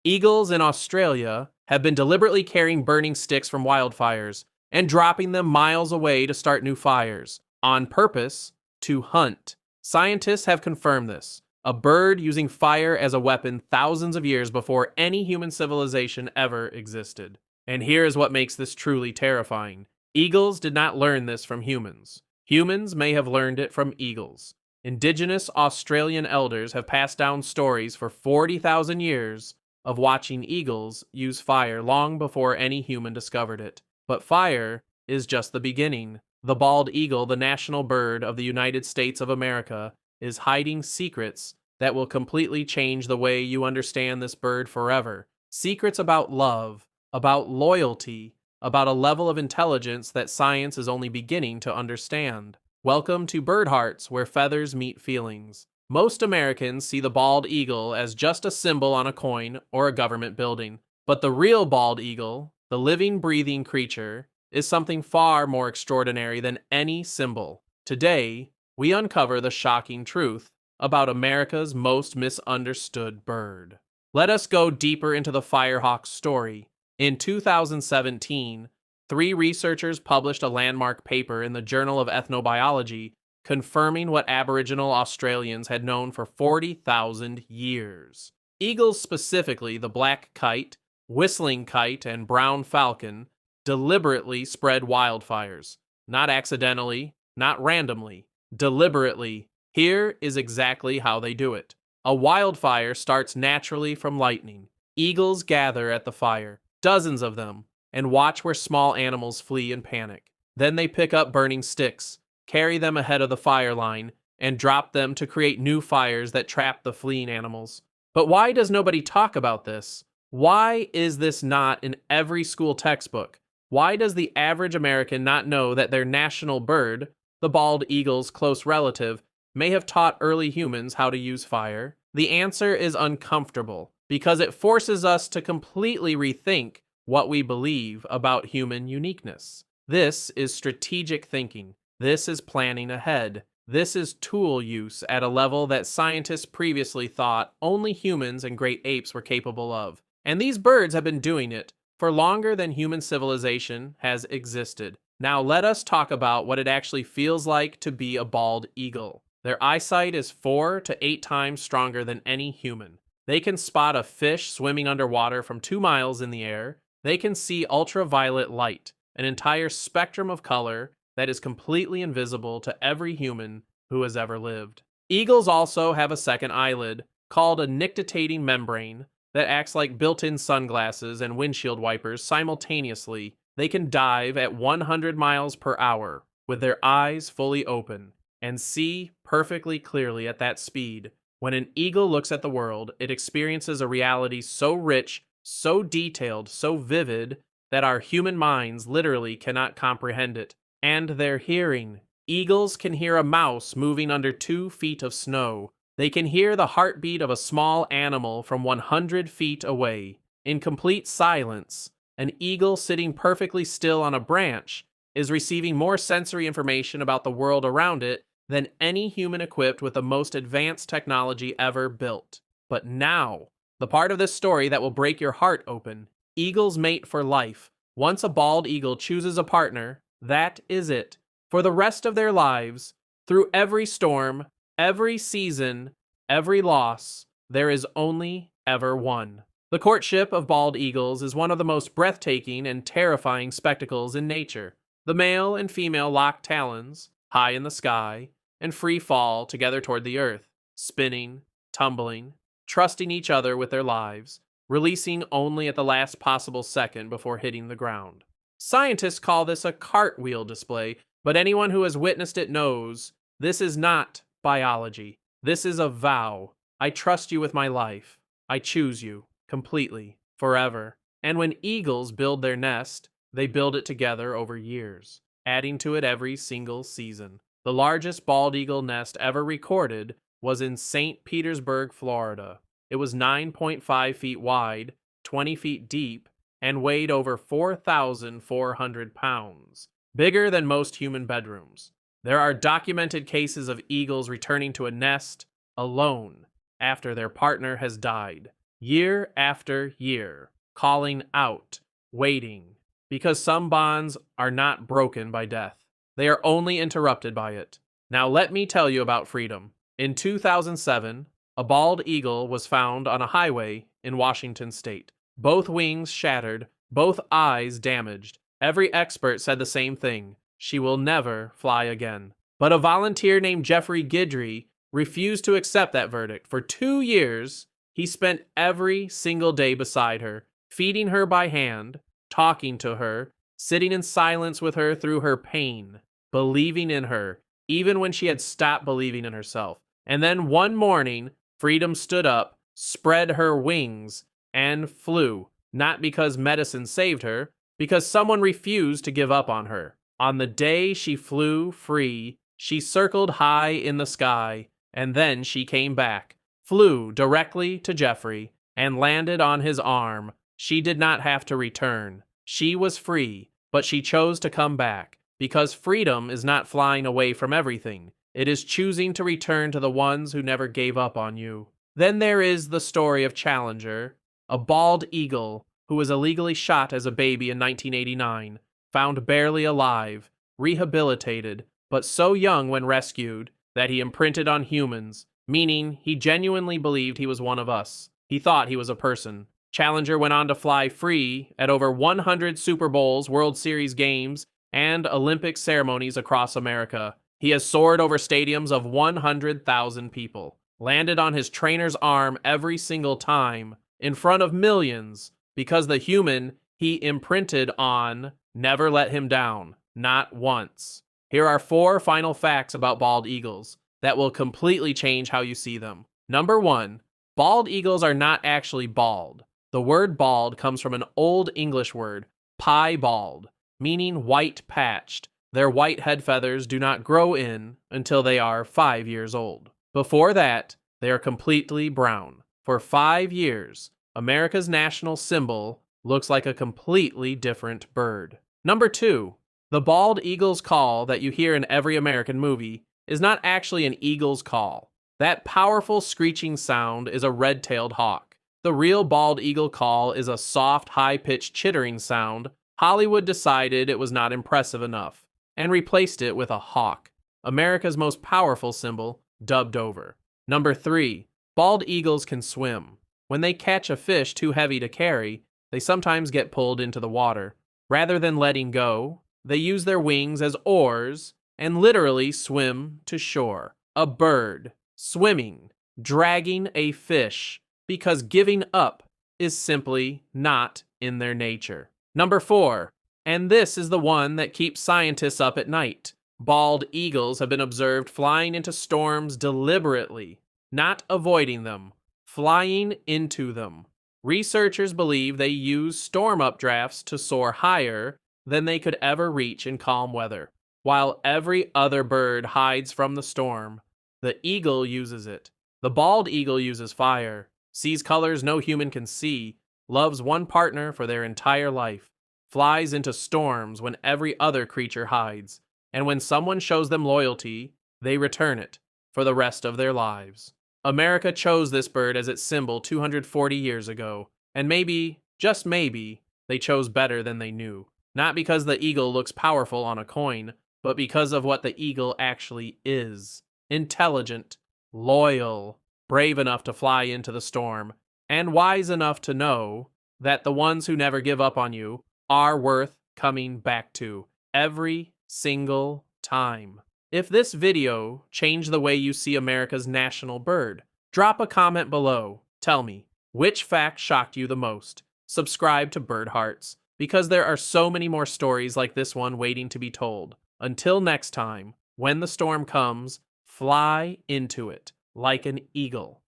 Eagles in Australia have been deliberately carrying burning sticks from wildfires and dropping them miles away to start new fires, on purpose to hunt. Scientists have confirmed this. A bird using fire as a weapon thousands of years before any human civilization ever existed. And here is what makes this truly terrifying. Eagles did not learn this from humans. Humans may have learned it from eagles. Indigenous Australian elders have passed down stories for 40,000 years of watching eagles use fire long before any human discovered it. But fire is just the beginning. The bald eagle, the national bird of the United States of America, is hiding secrets that will completely change the way you understand this bird forever. Secrets about love, about loyalty, about a level of intelligence that science is only beginning to understand. Welcome to Birdhearts, where feathers meet feelings. Most Americans see the bald eagle as just a symbol on a coin or a government building. But the real bald eagle, the living, breathing creature, is something far more extraordinary than any symbol. Today, we uncover the shocking truth about America's most misunderstood bird. Let us go deeper into the firehawk's story. In 2017, 3 researchers published a landmark paper in the Journal of Ethnobiology confirming what Aboriginal Australians had known for 40,000 years. Eagles, specifically the black kite, whistling kite, and brown falcon, deliberately spread wildfires. Not accidentally, not randomly, deliberately. Here is exactly how they do it. A wildfire starts naturally from lightning. Eagles gather at the fire, dozens of them, and watch where small animals flee in panic. Then they pick up burning sticks, carry them ahead of the fire line, and drop them to create new fires that trap the fleeing animals. But why does nobody talk about this? Why is this not in every school textbook? Why does the average American not know that their national bird, the bald eagle's close relative, may have taught early humans how to use fire? The answer is uncomfortable, because it forces us to completely rethink what we believe about human uniqueness. This is strategic thinking. This is planning ahead. This is tool use at a level that scientists previously thought only humans and great apes were capable of. And these birds have been doing it for longer than human civilization has existed. Now let us talk about what it actually feels like to be a bald eagle. Their eyesight is 4 to 8 times stronger than any human. They can spot a fish swimming underwater from 2 miles in the air. They can see ultraviolet light, an entire spectrum of color that is completely invisible to every human who has ever lived. Eagles also have a second eyelid, called a nictitating membrane, that acts like built-in sunglasses and windshield wipers simultaneously. They can dive at 100 miles per hour with their eyes fully open and see perfectly clearly at that speed. When an eagle looks at the world, it experiences a reality so rich, so detailed, so vivid that our human minds literally cannot comprehend it. And their hearing. Eagles can hear a mouse moving under 2 feet of snow. They can hear the heartbeat of a small animal from 100 feet away. In complete silence, an eagle sitting perfectly still on a branch is receiving more sensory information about the world around it than any human equipped with the most advanced technology ever built. But now, the part of this story that will break your heart open. Eagles mate for life. Once a bald eagle chooses a partner, that is it. For the rest of their lives, through every storm, every season, every loss, there is only ever one. The courtship of bald eagles is one of the most breathtaking and terrifying spectacles in nature. The male and female lock talons, high in the sky, and free fall together toward the earth, spinning, tumbling, trusting each other with their lives, releasing only at the last possible second before hitting the ground. Scientists call this a cartwheel display, but anyone who has witnessed it knows this is not biology. This is a vow. I trust you with my life. I choose you, completely, forever. And when eagles build their nest, they build it together over years, adding to it every single season. The largest bald eagle nest ever recorded was in St. Petersburg, Florida. It was 9.5 feet wide, 20 feet deep, and weighed over 4,400 pounds, bigger than most human bedrooms. There are documented cases of eagles returning to a nest alone after their partner has died. year after year, calling out, waiting, because some bonds are not broken by death. They are only interrupted by it. Now let me tell you about freedom. In 2007, a bald eagle was found on a highway in Washington state. Both wings shattered, both eyes damaged. Every expert said the same thing: she will never fly again. But a volunteer named Jeffrey Guidry refused to accept that verdict. For 2 years, he spent every single day beside her, feeding her by hand, talking to her, sitting in silence with her through her pain, believing in her, even when she had stopped believing in herself. And then one morning, Freedom stood up, spread her wings, and flew, not because medicine saved her, because someone refused to give up on her. On the day she flew free, she circled high in the sky, and then she came back, flew directly to Jeffrey, and landed on his arm. She did not have to return. She was free, but she chose to come back, because freedom is not flying away from everything. It is choosing to return to the ones who never gave up on you. Then there is the story of Challenger, a bald eagle who was illegally shot as a baby in 1989, found barely alive, rehabilitated, but so young when rescued that he imprinted on humans, meaning he genuinely believed he was one of us. He thought he was a person. Challenger went on to fly free at over 100 Super Bowls, World Series games, and Olympic ceremonies across America. He has soared over stadiums of 100,000 people, landed on his trainer's arm every single time, in front of millions, because the human he imprinted on never let him down, not once. Here are 4 final facts about bald eagles that will completely change how you see them. Number 1, bald eagles are not actually bald. The word bald comes from an Old English word, piebald, meaning white patched. Their white head feathers do not grow in until they are 5 years old. Before that, they are completely brown. For 5 years, America's national symbol looks like a completely different bird. Number 2, the bald eagle's call that you hear in every American movie is not actually an eagle's call. That powerful screeching sound is a red-tailed hawk. The real bald eagle call is a soft, high-pitched chittering sound. Hollywood decided it was not impressive enough and replaced it with a hawk, America's most powerful symbol, dubbed over. Number 3, bald eagles can swim. When they catch a fish too heavy to carry, they sometimes get pulled into the water. Rather than letting go, they use their wings as oars and literally swim to shore. A bird, swimming, dragging a fish, because giving up is simply not in their nature. Number 4, and this is the one that keeps scientists up at night. Bald eagles have been observed flying into storms deliberately, not avoiding them, flying into them. Researchers believe they use storm updrafts to soar higher than they could ever reach in calm weather. While every other bird hides from the storm, the eagle uses it. The bald eagle uses fire, sees colors no human can see, loves one partner for their entire life, flies into storms when every other creature hides, and when someone shows them loyalty, they return it for the rest of their lives. America chose this bird as its symbol 240 years ago, and maybe, just maybe, they chose better than they knew. Not because the eagle looks powerful on a coin, but because of what the eagle actually is. Intelligent, loyal, brave enough to fly into the storm, and wise enough to know that the ones who never give up on you are worth coming back to every single time. If this video changed the way you see America's national bird, drop a comment below. Tell me, which fact shocked you the most? Subscribe to Birdhearts, because there are so many more stories like this one waiting to be told. Until next time, when the storm comes, fly into it like an eagle.